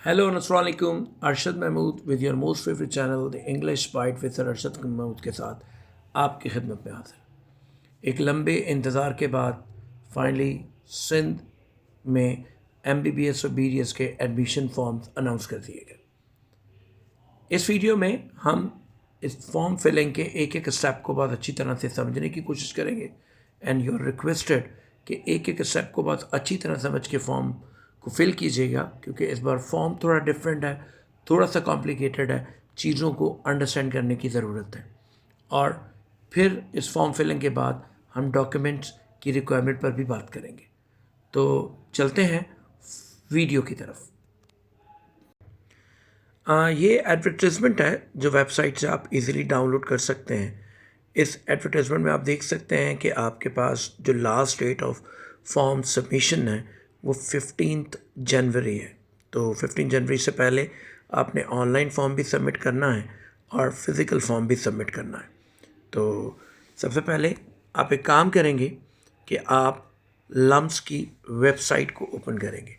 Hello अस्सलाम वालेकुम। Arshad Mahmood with your most favourite channel the English Bite with sir Arshad Mahmood के साथ आपकी खिदमत में हाजिर। एक लंबे इंतज़ार के बाद फाइनली सिंध में MBBS और BDS के एडमिशन फॉर्म्स अनाउंस कर दिए गए। इस वीडियो में हम इस फॉर्म फिलिंग के एक एक स्टेप को बहुत अच्छी तरह से समझने की कोशिश करेंगे एंड यू आर रिक्वेस्टेड कि एक एक स्टेप को बहुत अच्छी तरह समझ के फॉर्म को फिल कीजिएगा, क्योंकि इस बार फॉर्म थोड़ा डिफरेंट है, थोड़ा सा कॉम्प्लिकेटेड है, चीज़ों को अंडरस्टैंड करने की ज़रूरत है। और फिर इस फॉर्म फिलिंग के बाद हम डॉक्यूमेंट्स की रिक्वायरमेंट पर भी बात करेंगे। तो चलते हैं वीडियो की तरफ। ये एडवर्टाइजमेंट है जो वेबसाइट से आप इजीली डाउनलोड कर सकते हैं। इस एडवर्टाइजमेंट में आप देख सकते हैं कि आपके पास जो last date of form submission है वो 15 जनवरी है। तो 15 जनवरी से पहले आपने ऑनलाइन फॉर्म भी सबमिट करना है और फिज़िकल फॉर्म भी सबमिट करना है। तो सबसे पहले आप एक काम करेंगे कि आप लम्स की वेबसाइट को ओपन करेंगे।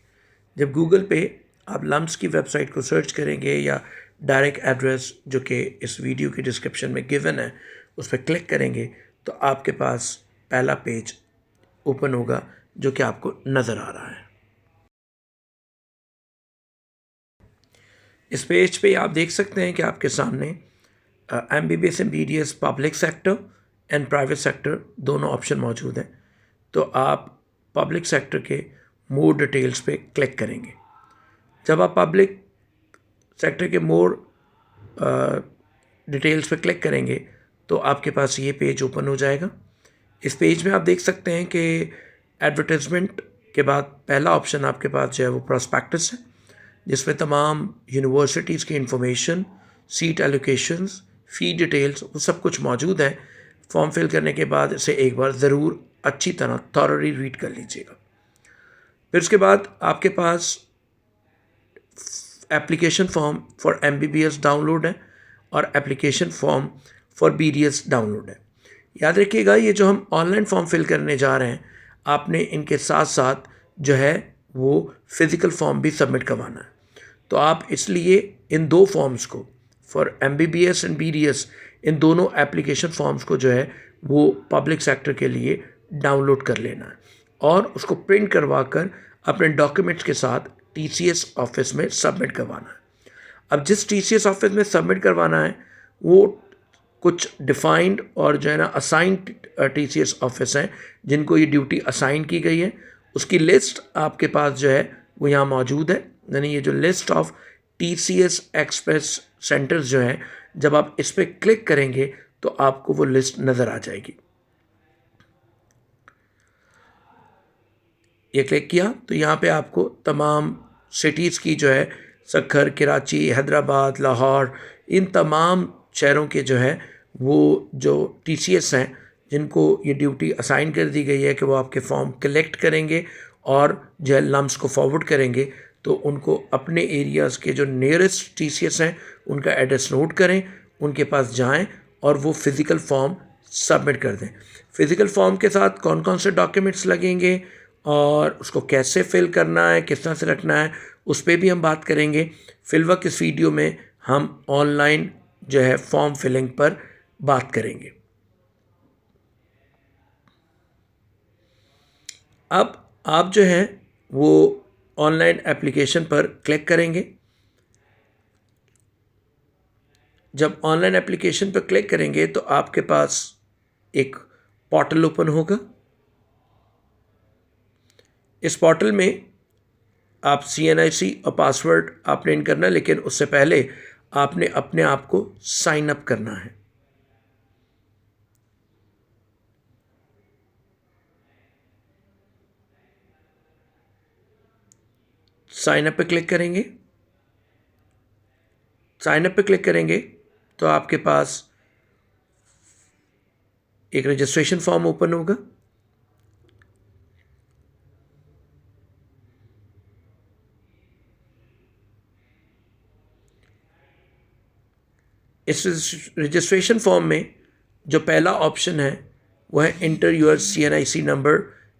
जब गूगल पे आप लम्स की वेबसाइट को सर्च करेंगे या डायरेक्ट एड्रेस जो कि इस वीडियो की डिस्क्रिप्शन में गिवन है उस पर क्लिक करेंगे तो आपके पास पहला पेज ओपन होगा जो कि आपको नज़र आ रहा है। इस पेज पे आप देख सकते हैं कि आपके सामने MBBS and BDS public sector and private sector दोनों ऑप्शन मौजूद हैं। तो आप पब्लिक सेक्टर के मोर डिटेल्स पे क्लिक करेंगे। जब आप पब्लिक सेक्टर के मोर डिटेल्स पे क्लिक करेंगे तो आपके पास ये पेज ओपन हो जाएगा। इस पेज में आप देख सकते हैं कि एडवर्टाइजमेंट के बाद पहला ऑप्शन आपके पास जो है वो प्रॉस्पेक्टस है, जिसमें तमाम यूनिवर्सिटीज़ की इंफॉर्मेशन, सीट एलोकेशंस, फ़ी डिटेल्स वो सब कुछ मौजूद है। फॉर्म फिल करने के बाद इसे एक बार ज़रूर अच्छी तरह थॉरली रीड कर लीजिएगा। फिर उसके बाद आपके पास application form for MBBS download है और application form for BDS download है। याद रखिएगा ये जो हम ऑनलाइन फॉर्म फिल करने जा रहे हैं आपने इनके साथ साथ जो है वो फिज़िकल फॉर्म भी सबमिट करवाना है। तो आप इसलिए इन दो फॉर्म्स को फॉर MBBS एंड BDS इन दोनों एप्लीकेशन फॉर्म्स को जो है वो पब्लिक सेक्टर के लिए डाउनलोड कर लेना है और उसको प्रिंट करवा कर अपने डॉक्यूमेंट्स के साथ TCS ऑफिस में सबमिट करवाना है। अब जिस TCS ऑफिस में सबमिट करवाना है वो कुछ डिफाइंड और जो है ना असाइंड TCS ऑफिस हैं जिनको ये ड्यूटी असाइन की गई है। उसकी लिस्ट आपके पास जो है वो यहाँ मौजूद है। यानी ये जो list of TCS express centres जो हैं, जब आप इस पर क्लिक करेंगे तो आपको वो लिस्ट नज़र आ जाएगी। ये क्लिक किया तो यहाँ पे आपको तमाम सिटीज़ की जो है सक्खर, कराची, हैदराबाद, लाहौर, इन तमाम शहरों के जो है वो जो TCS हैं जिनको ये ड्यूटी असाइन कर दी गई है कि वो आपके फॉर्म कलेक्ट करेंगे और जो है लम्स को फॉरवर्ड करेंगे, तो उनको अपने एरियाज़ के जो नियरेस्ट TCS हैं उनका एड्रेस नोट करें, उनके पास जाएं और वो फ़िज़िकल फॉर्म सबमिट कर दें। फ़िज़िकल फॉर्म के साथ कौन कौन से डॉक्यूमेंट्स लगेंगे और उसको कैसे फिल करना है, किस तरह से रखना है, उस पर भी हम बात करेंगे। फिलवक्त इस वीडियो में हम ऑनलाइन जो है फॉर्म फिलिंग पर बात करेंगे। अब आप जो है वो ऑनलाइन एप्लीकेशन पर क्लिक करेंगे। जब ऑनलाइन एप्लीकेशन पर क्लिक करेंगे तो आपके पास एक पोर्टल ओपन होगा। इस पोर्टल में आप CNIC और पासवर्ड आपने इन करना है, लेकिन उससे पहले आपने अपने आप को साइन अप करना है। साइन अप पे क्लिक करेंगे। साइन अप पे क्लिक करेंगे तो आपके पास एक रजिस्ट्रेशन फॉर्म ओपन होगा। इस रजिस्ट्रेशन फॉर्म में जो पहला ऑप्शन है वो है inter your CNIC number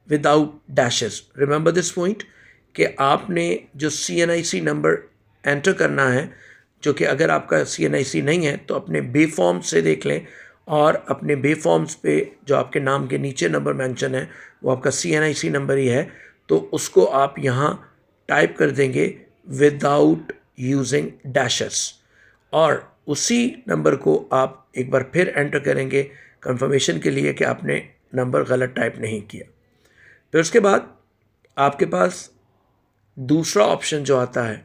without dashes. Remember this point कि आपने जो CNIC नंबर एंटर करना है, जो कि अगर आपका CNIC नहीं है तो अपने बे फॉर्म से देख लें, और अपने बे फॉर्म्स पे जो आपके नाम के नीचे नंबर मेंशन है वो आपका CNIC नंबर ही है, तो उसको आप यहाँ टाइप कर देंगे विदाउट यूजिंग डैशेस, और उसी नंबर को आप एक बार फिर एंटर करेंगे कंफर्मेशन के लिए कि आपने नंबर गलत टाइप नहीं किया। फिर उसके बाद आपके पास दूसरा ऑप्शन जो आता है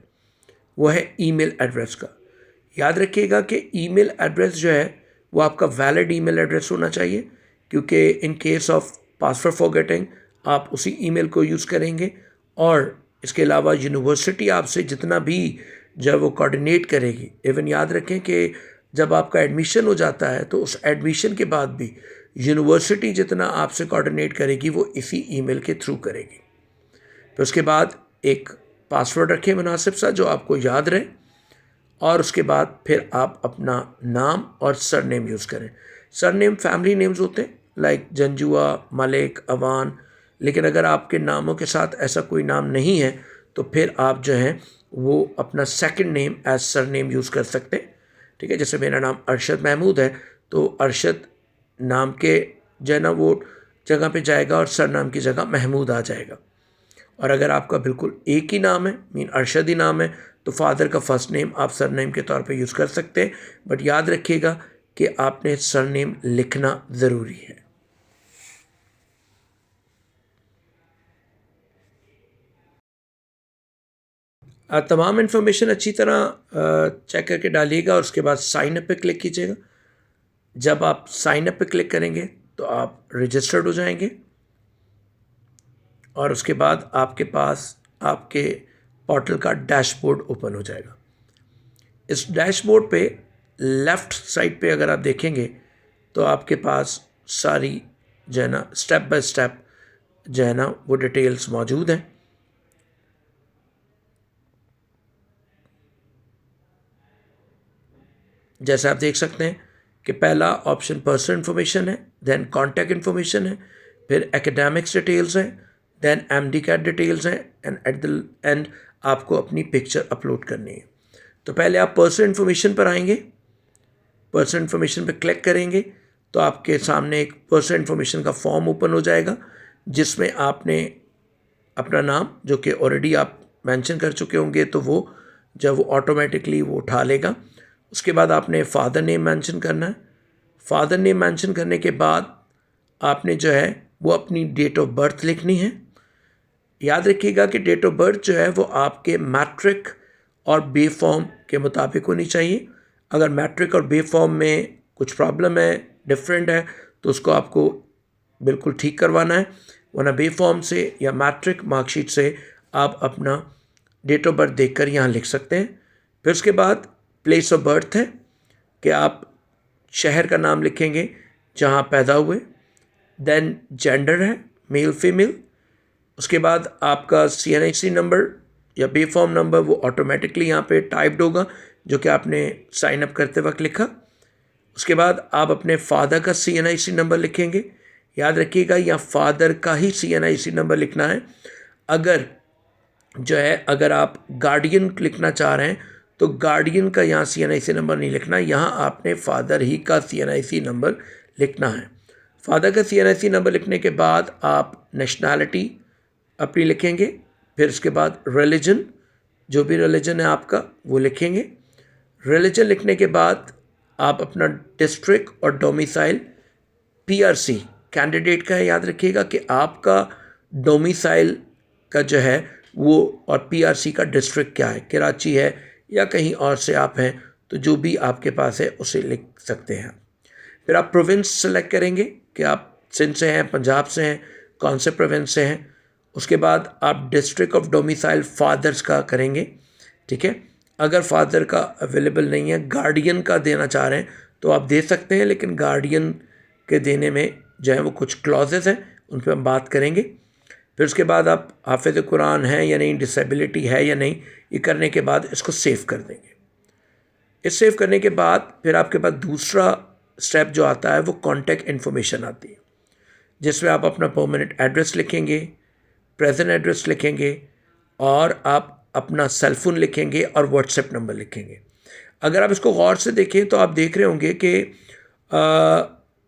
वो है ईमेल एड्रेस का। याद रखिएगा कि ईमेल एड्रेस जो है वो आपका वैलिड ईमेल एड्रेस होना चाहिए, क्योंकि in case of password forgetting आप उसी ईमेल को यूज़ करेंगे। और इसके अलावा यूनिवर्सिटी आपसे जितना भी जब वो कोऑर्डिनेट करेगी, इवन याद रखें कि जब आपका एडमिशन हो जाता है तो उस एडमिशन के बाद भी यूनिवर्सिटी जितना आपसे कोऑर्डिनेट करेगी वो इसी ईमेल के थ्रू करेगी। फिर उसके बाद एक पासवर्ड रखें मुनासिब सा जो आपको याद रहे, और उसके बाद फिर आप अपना नाम और सरनेम यूज़ करें। सरनेम फैमिली नेम्स होते हैं लाइक जंजुआ, मलिक, अवान, लेकिन अगर आपके नामों के साथ ऐसा कोई नाम नहीं है तो फिर आप जो हैं वो अपना second name as surname use कर सकते हैं। ठीक है, जैसे मेरा नाम अरशद महमूद है तो अरशद नाम के जो है ना वो जगह पे जाएगा और सरनाम की जगह महमूद आ जाएगा। और अगर आपका बिल्कुल एक ही नाम है, मीन अरशद ही नाम है, तो फादर का फर्स्ट नेम आप सरनेम के तौर पे यूज़ कर सकते हैं, बट याद रखिएगा कि आपने सरनेम लिखना ज़रूरी है। तमाम इन्फॉर्मेशन अच्छी तरह चेक करके डालिएगा और उसके बाद साइन अप पे क्लिक कीजिएगा। जब आप साइन अप पे क्लिक करेंगे तो आप रजिस्टर्ड हो जाएंगे, और उसके बाद आपके पास आपके पोर्टल का डैशबोर्ड ओपन हो जाएगा। इस डैशबोर्ड पे लेफ़्ट साइड पे अगर आप देखेंगे तो आपके पास सारी जो है ना स्टेप बाय स्टेप जो है ना वो डिटेल्स मौजूद हैं। जैसे आप देख सकते हैं कि पहला ऑप्शन पर्सनल इन्फॉर्मेशन है, देन कॉन्टैक्ट इन्फॉर्मेशन है, फिर एकेडमिक्स डिटेल्स हैं, देन MD कैट डिटेल्स हैं, एंड एट द एंड आपको अपनी पिक्चर अपलोड करनी है। तो पहले आप पर्सनल इन्फॉर्मेशन पर आएंगे, पर्सनल इन्फॉर्मेशन पर क्लिक करेंगे तो आपके सामने एक पर्सनल इन्फॉर्मेशन का फॉर्म ओपन हो जाएगा, जिसमें आपने अपना नाम जो कि ऑलरेडी आप मेंशन कर चुके होंगे तो वो जब वो ऑटोमेटिकली वो उठा लेगा। उसके बाद आपने फ़ादर नेम मेंशन करना है। फ़ादर नेम मेंशन करने के बाद आपने जो है वो अपनी डेट ऑफ बर्थ लिखनी है। याद रखिएगा कि डेट ऑफ बर्थ जो है वो आपके मैट्रिक और बे फॉर्म के मुताबिक होनी चाहिए। अगर मैट्रिक और बे फॉर्म में कुछ प्रॉब्लम है, डिफरेंट है, तो उसको आपको बिल्कुल ठीक करवाना है, वरना बे फॉर्म से या मैट्रिक मार्कशीट से आप अपना डेट ऑफ बर्थ देखकर यहाँ लिख सकते हैं। फिर उसके बाद प्लेस ऑफ बर्थ है कि आप शहर का नाम लिखेंगे जहाँ पैदा हुए, देन जेंडर है मेल फीमेल, उसके बाद आपका CNIC नंबर या बे फॉर्म नंबर वो ऑटोमेटिकली यहाँ पे टाइप्ड होगा जो कि आपने साइन अप करते वक्त लिखा। उसके बाद आप अपने फादर का CNIC नंबर लिखेंगे। याद रखिएगा यहाँ फादर का ही CNIC नंबर लिखना है। अगर जो है अगर आप गार्डियन लिखना चाह रहे हैं तो गार्डियन का यहाँ CNIC नंबर नहीं लिखना, यहाँ आपने फादर ही का CNIC नंबर लिखना है। फादर का CNIC नंबर लिखने के बाद आप नेशनैलिटी अपनी लिखेंगे, फिर उसके बाद रिलीजन, जो भी रिलीजन है आपका वो लिखेंगे। रिलीजन लिखने के बाद आप अपना डिस्ट्रिक्ट और डोमिसाइल PRC कैंडिडेट का है। याद रखिएगा कि आपका डोमिसाइल का जो है वो और PRC का डिस्ट्रिक्ट क्या है, कराची है या कहीं और से आप हैं तो जो भी आपके पास है उसे लिख सकते हैं। फिर आप प्रोविंस सेलेक्ट करेंगे कि आप सिंध से हैं, पंजाब से हैं, कौन से प्रोविंस से हैं। उसके बाद आप डिस्ट्रिक्ट ऑफ डोमिसाइल फादर्स का करेंगे। ठीक है, अगर फादर का अवेलेबल नहीं है, गार्डियन का देना चाह रहे हैं तो आप दे सकते हैं, लेकिन गार्डियन के देने में जो है वो कुछ क्लॉजेस हैं, उन पर हम बात करेंगे। फिर उसके बाद आप हाफिज़ कुरान हैं या नहीं, डिसेबिलिटी है या नहीं, ये करने के बाद इसको सेव कर देंगे। इस सेव करने के बाद फिर आपके पास दूसरा स्टेप जो आता है वो कॉन्टैक्ट इन्फॉर्मेशन आती है, जिसमें आप अपना परमानेंट एड्रेस लिखेंगे, प्रेजेंट एड्रेस लिखेंगे, और आप अपना सेल फोन लिखेंगे और व्हाट्सएप नंबर लिखेंगे। अगर आप इसको गौर से देखें तो आप देख रहे होंगे कि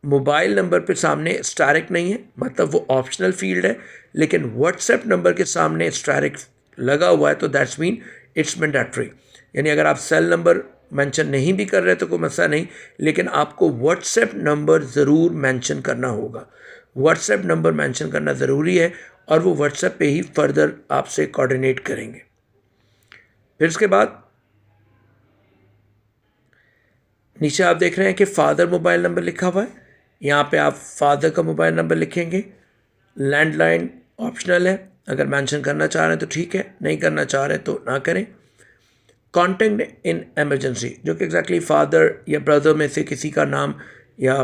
मोबाइल नंबर पे सामने स्टारिक नहीं है, मतलब वो ऑप्शनल फील्ड है, लेकिन व्हाट्सएप नंबर के सामने स्टारिक लगा हुआ है, तो दैट्स मीन इट्स मैंडेटरी। यानी अगर आप सेल नंबर मेंशन नहीं भी कर रहे तो कोई मसला नहीं, लेकिन आपको व्हाट्सएप नंबर ज़रूर मेंशन करना होगा। व्हाट्सएप नंबर मेंशन करना ज़रूरी है और वो व्हाट्सएप पे ही फर्दर आपसे कोऑर्डिनेट करेंगे। फिर उसके बाद नीचे आप देख रहे हैं कि फ़ादर मोबाइल नंबर लिखा हुआ है, यहाँ पे आप फादर का मोबाइल नंबर लिखेंगे। लैंडलाइन ऑप्शनल है, अगर मेंशन करना चाह रहे हैं तो ठीक है, नहीं करना चाह रहे तो ना करें। कॉन्टैक्ट इन एमरजेंसी, जो कि एग्जैक्टली फादर या ब्रदर में से किसी का नाम या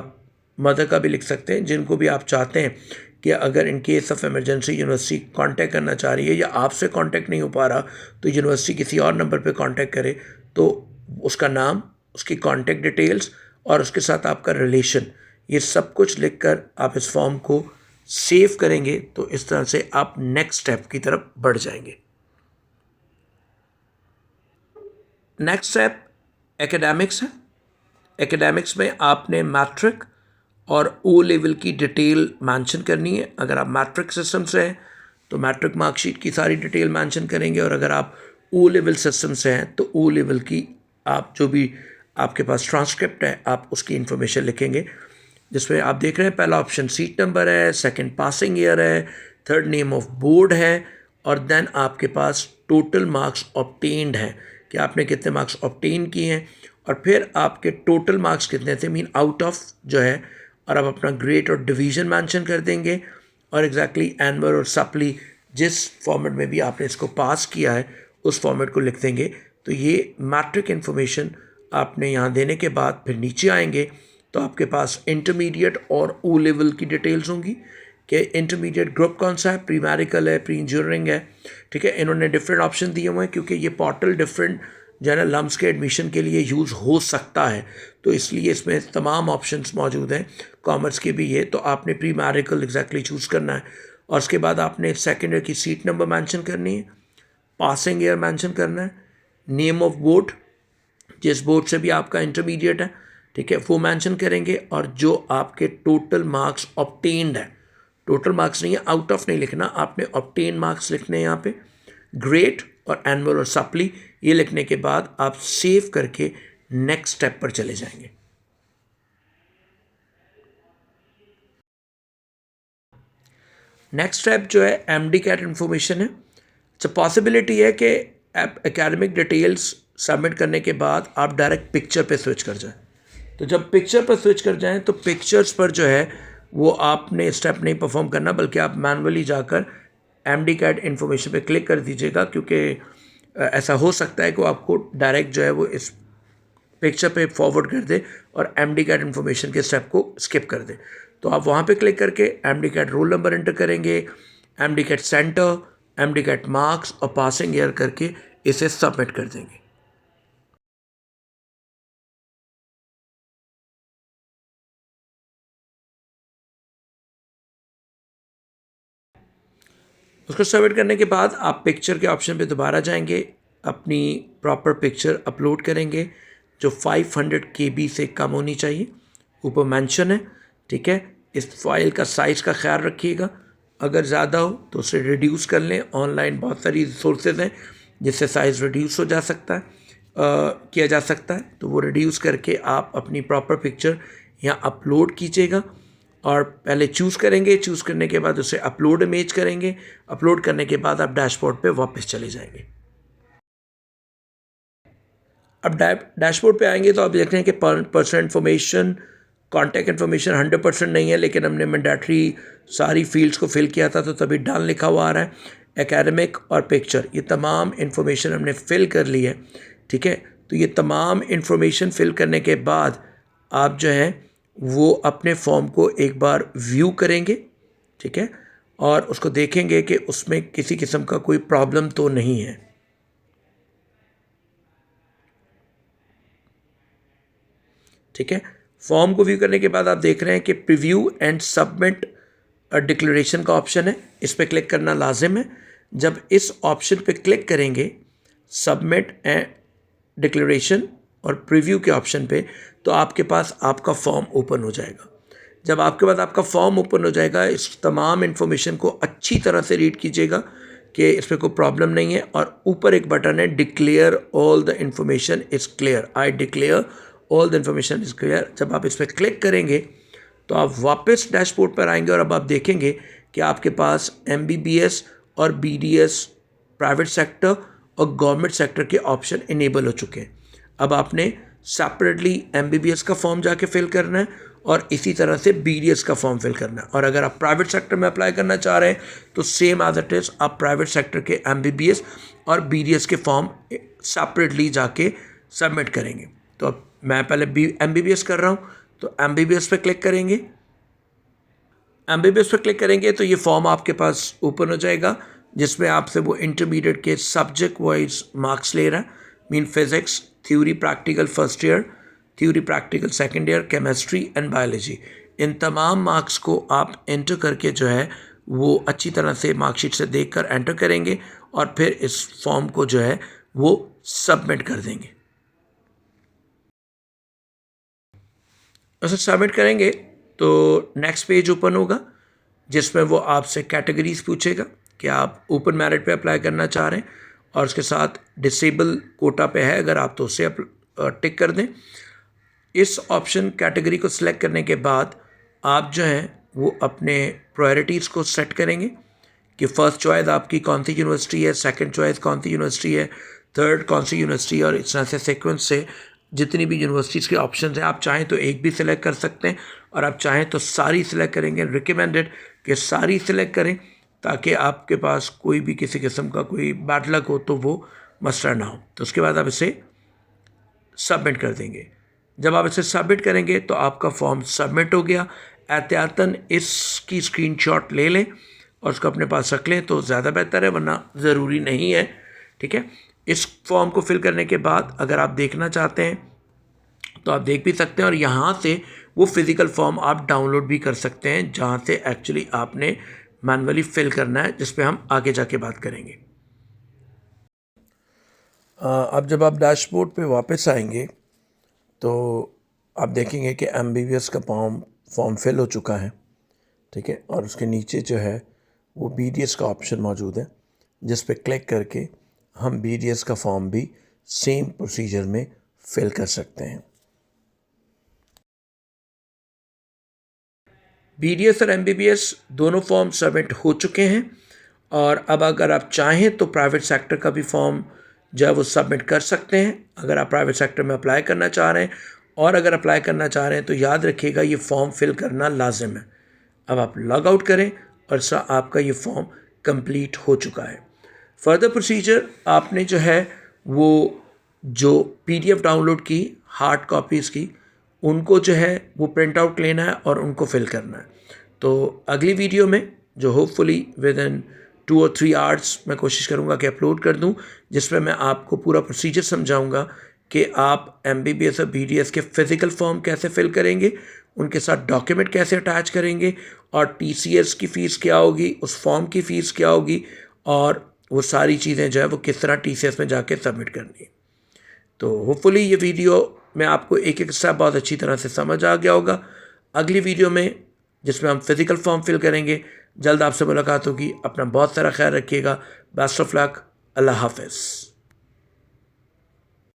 मदर का भी लिख सकते हैं, जिनको भी आप चाहते हैं कि अगर in case of emergency university contact करना चाह रही है या आपसे कांटेक्ट नहीं हो पा रहा तो यूनिवर्सिटी किसी और नंबर पे कांटेक्ट करे, तो उसका नाम, उसकी कांटेक्ट डिटेल्स और उसके साथ आपका रिलेशन, ये सब कुछ लिखकर आप इस फॉर्म को सेव करेंगे, तो इस तरह से आप नेक्स्ट स्टेप की तरफ बढ़ जाएंगे। नेक्स्ट स्टेप एकेडमिक्स है। एकेडमिक्स में आपने मैट्रिक और ओ लेवल की डिटेल मेंशन करनी है। अगर आप मैट्रिक सिस्टम से हैं तो मैट्रिक मार्कशीट की सारी डिटेल मेंशन करेंगे, और अगर आप ओ लेवल सिस्टम से हैं तो ओ लेवल की आप जो भी आपके पास ट्रांसक्रिप्ट है आप उसकी इन्फॉर्मेशन लिखेंगे, जिसमें आप देख रहे हैं पहला ऑप्शन सीट नंबर है, सेकंड पासिंग ईयर है, थर्ड नेम ऑफ बोर्ड है, और देन आपके पास टोटल मार्क्स ऑब्टेन्ड हैं कि आपने कितने मार्क्स ऑब्टेन किए हैं, और फिर आपके टोटल मार्क्स कितने थे मीन आउट ऑफ जो है, और आप अपना ग्रेड और डिवीज़न मेंशन कर देंगे, और एग्जैक्टली एनुअल और सप्ली जिस फॉर्मेट में भी आपने इसको पास किया है उस फॉर्मेट को लिख देंगे। तो ये मैट्रिक इन्फॉर्मेशन आपने यहाँ देने के बाद फिर नीचे आएंगे तो आपके पास इंटरमीडिएट और ओ लेवल की डिटेल्स होंगी कि इंटरमीडिएट ग्रुप कौन सा है, प्री मेडिकल है, प्री इंजीनियरिंग है, ठीक है। इन्होंने डिफरेंट ऑप्शन दिए हुए हैं क्योंकि ये पोर्टल डिफरेंट जनरल लम्स के एडमिशन के लिए यूज़ हो सकता है, तो इसलिए इसमें तमाम ऑप्शंस मौजूद हैं, कॉमर्स के भी ये। तो आपने प्री मेडिकल एग्जैक्टली चूज़ करना है, और उसके बाद आपने सेकेंड ईयर की सीट नंबर मेंशन करनी है, पासिंग ईयर मेंशन करना है, नेम ऑफ बोर्ड, जिस बोर्ड से भी आपका इंटरमीडिएट है, ठीक है, वो मेंशन करेंगे, और जो आपके टोटल मार्क्स ऑब्टेन्ड है, टोटल मार्क्स नहीं है, आउट ऑफ नहीं लिखना, आपने ऑब्टेन मार्क्स लिखने हैं यहाँ पे, ग्रेड और एनुअल और सप्ली, ये लिखने के बाद आप सेव करके नेक्स्ट स्टेप पर चले जाएंगे। नेक्स्ट स्टेप जो है एमडी कैट इन्फॉर्मेशन है। तो पॉसिबिलिटी है कि एकेडमिक डिटेल्स सबमिट करने के बाद आप डायरेक्ट पिक्चर पे स्विच कर जाएं। तो जब पिक्चर पर स्विच कर जाएं तो पिक्चर्स पर जो है वो आपने स्टेप नहीं परफॉर्म करना, बल्कि आप मैनुअली जाकर एमडी कैट इन्फॉर्मेशन पे क्लिक कर दीजिएगा, क्योंकि ऐसा हो सकता है कि वो आपको डायरेक्ट जो है वो इस पिक्चर पे फॉरवर्ड कर दे और एमडी कैट इन्फॉर्मेशन के स्टेप को स्किप कर दे। तो आप वहाँ पे क्लिक करके MD CAT roll number enter करेंगे, MD CAT centre, MD CAT marks और पासिंग ईयर करके इसे सबमिट कर देंगे। उसको सबमिट करने के बाद आप पिक्चर के ऑप्शन पे दोबारा जाएंगे, अपनी प्रॉपर पिक्चर अपलोड करेंगे जो 500 KB से कम होनी चाहिए, ऊपर मेंशन है, ठीक है। इस फाइल का साइज़ का ख्याल रखिएगा, अगर ज़्यादा हो तो उसे रिड्यूस कर लें, ऑनलाइन बहुत सारी रिसोर्सेज हैं जिससे साइज़ रिड्यूस हो जा सकता है, किया जा सकता है, तो वो रिड्यूस करके आप अपनी प्रॉपर पिक्चर यहाँ अपलोड कीजिएगा, और पहले चूज़ करेंगे, चूज़ करने के बाद उसे अपलोड इमेज करेंगे, अपलोड करने के बाद आप डैशबोर्ड पे वापस चले जाएंगे। अब डैशबोर्ड पे आएंगे तो आप देख रहे हैं कि पर्सनल इन्फॉर्मेशन, कॉन्टैक्ट इन्फॉर्मेशन 100% नहीं है, लेकिन हमने मैंडेटरी सारी फील्ड्स को फिल किया था तो तभी डन लिखा हुआ आ रहा है। एकेडमिक और पिक्चर, ये तमाम इन्फॉर्मेशन हमने फिल कर ली है, ठीक है। तो ये तमाम इन्फॉर्मेशन फिल करने के बाद आप जो है वो अपने फॉर्म को एक बार व्यू करेंगे, ठीक है, और उसको देखेंगे कि उसमें किसी किस्म का कोई प्रॉब्लम तो नहीं है, ठीक है। फॉर्म को व्यू करने के बाद आप देख रहे हैं कि प्रीव्यू एंड सबमिट डिक्लेरेशन का ऑप्शन है, इस पर क्लिक करना लाजिम है। जब इस ऑप्शन पे क्लिक करेंगे सबमिट एंड डिक्लेरेशन और प्रीव्यू के ऑप्शन पे, तो आपके पास आपका फॉर्म ओपन हो जाएगा। जब आपके पास आपका फॉर्म ओपन हो जाएगा, इस तमाम इन्फॉर्मेशन को अच्छी तरह से रीड कीजिएगा कि इसमें कोई प्रॉब्लम नहीं है। और ऊपर एक बटन है declare all the information is clear, I declare all the information is clear. जब आप इस पर क्लिक करेंगे तो आप वापस डैशबोर्ड पर आएंगे और अब आप देखेंगे कि आपके पास MBBS और BDS प्राइवेट सेक्टर और गवर्नमेंट सेक्टर के ऑप्शन इनेबल हो चुके हैं। अब आपने सेपरेटली MBBS का फॉर्म जाके फिल करना है और इसी तरह से BDS का फॉर्म फिल करना है। और अगर आप प्राइवेट सेक्टर में अप्लाई करना चाह रहे हैं तो सेम एज इट इज़ आप प्राइवेट सेक्टर के MBBS और BDS के फॉर्म सेपरेटली जाके सबमिट करेंगे। तो अब मैं पहले MBBS कर रहा हूँ, तो MBBS पे क्लिक करेंगे। MBBS पे क्लिक करेंगे तो ये फॉर्म आपके पास ओपन हो जाएगा, जिसमें आपसे वो इंटरमीडिएट के सब्जेक्ट वाइज मार्क्स ले रहा है। Mean physics, theory practical first year, theory practical second year, chemistry and biology, इन तमाम मार्क्स को आप एंटर करके जो है वो अच्छी तरह से मार्कशीट से देखकर एंटर करेंगे और फिर इस फॉर्म को जो है वो सबमिट कर देंगे। ऐसे सबमिट करेंगे तो नेक्स्ट पेज ओपन होगा, जिसमें वो आपसे कैटेगरीज पूछेगा कि आप ओपन मेरिट पे अप्लाई करना चाह रहे हैं और उसके साथ डिसेबल कोटा पे है अगर आप तो उसे टिक कर दें। इस ऑप्शन कैटेगरी को सिलेक्ट करने के बाद आप जो हैं वो अपने प्रायोरिटीज़ को सेट करेंगे कि फ़र्स्ट चॉइस आपकी कौन सी यूनिवर्सिटी है, सेकंड चॉइस कौन सी यूनिवर्सिटी है, थर्ड कौन सी यूनिवर्सिटी है, और इस तरह से सीक्वेंस से जितनी भी यूनिवर्सिटीज़ के ऑप्शन हैं आप चाहें तो एक भी सिलेक्ट कर सकते हैं और आप चाहें तो सारी सिलेक्ट करेंगे। रिकमेंडेड कि सारी सिलेक्ट करें ताकि आपके पास कोई भी किसी किस्म का कोई बैड लक हो तो वो मसला ना हो। तो उसके बाद आप इसे सबमिट कर देंगे। जब आप इसे सबमिट करेंगे तो आपका फॉर्म सबमिट हो गया। एहतियातन इसकी स्क्रीनशॉट ले लें और उसको अपने पास रख लें तो ज़्यादा बेहतर है, वरना ज़रूरी नहीं है। ठीक है, इस फॉर्म को फिल करने के बाद अगर आप देखना चाहते हैं तो आप देख भी सकते हैं और यहाँ से वो फिज़िकल फॉर्म आप डाउनलोड भी कर सकते हैं, जहाँ से एक्चुअली आपने मैनुअली फिल करना है, जिस पे हम आगे जाके बात करेंगे। अब जब आप डैशबोर्ड पे वापस आएंगे तो आप देखेंगे कि MBBS का फॉर्म फिल हो चुका है। ठीक है, और उसके नीचे जो है वो BDS का ऑप्शन मौजूद है, जिस पे क्लिक करके हम BDS का फॉर्म भी सेम प्रोसीजर में फिल कर सकते हैं। BDS और MBBS दोनों फॉर्म सबमिट हो चुके हैं और अब अगर आप चाहें तो प्राइवेट सेक्टर का भी फॉर्म जो है वो सबमिट कर सकते हैं अगर आप प्राइवेट सेक्टर में अप्लाई करना चाह रहे हैं। और अगर अप्लाई करना चाह रहे हैं तो याद रखिएगा ये फॉर्म फिल करना लाजिम है। अब आप लॉग आउट करें और आपका ये फॉर्म कंप्लीट हो चुका है। फर्दर प्रोसीजर, आपने जो है वो जो PDF डाउनलोड की हार्ड कॉपीज़ की उनको जो है वो प्रिंट आउट लेना है और उनको फिल करना है। तो अगली वीडियो में जो होपफुली विद इन 2 और 3 आवर्स मैं कोशिश करूँगा कि अपलोड कर दूँ, जिसमें मैं आपको पूरा प्रोसीजर समझाऊँगा कि आप MBBS और BDS के फ़िज़िकल फॉर्म कैसे फिल करेंगे, उनके साथ डॉक्यूमेंट कैसे अटैच करेंगे और TCS की फ़ीस क्या होगी, उस फॉर्म की फ़ीस क्या होगी और वो सारी चीज़ें जो है वो किस तरह TCS में जाके सबमिट करनी है। तो होपफुली ये वीडियो में आपको एक एक स्टेप बहुत अच्छी तरह से समझ आ गया होगा। अगली वीडियो में जिसमें हम फिज़िकल फॉर्म फिल करेंगे, जल्द आपसे मुलाकात होगी। अपना बहुत सारा ख्याल रखिएगा। Best of luck. अल्लाह हाफ़िज़।